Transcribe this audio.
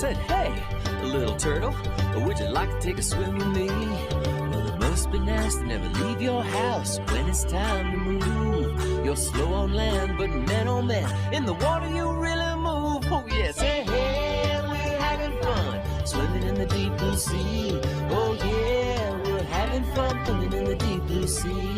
said, hey, little turtle, would you like to take a swim with me? Well, it must be nice to never leave your house when it's time to move. You're slow on land, but man, oh man, in the water you really move. Oh yes, hey, hey, we're having fun swimming in the deep blue sea. Oh yeah, we're having fun swimming in the deep blue sea.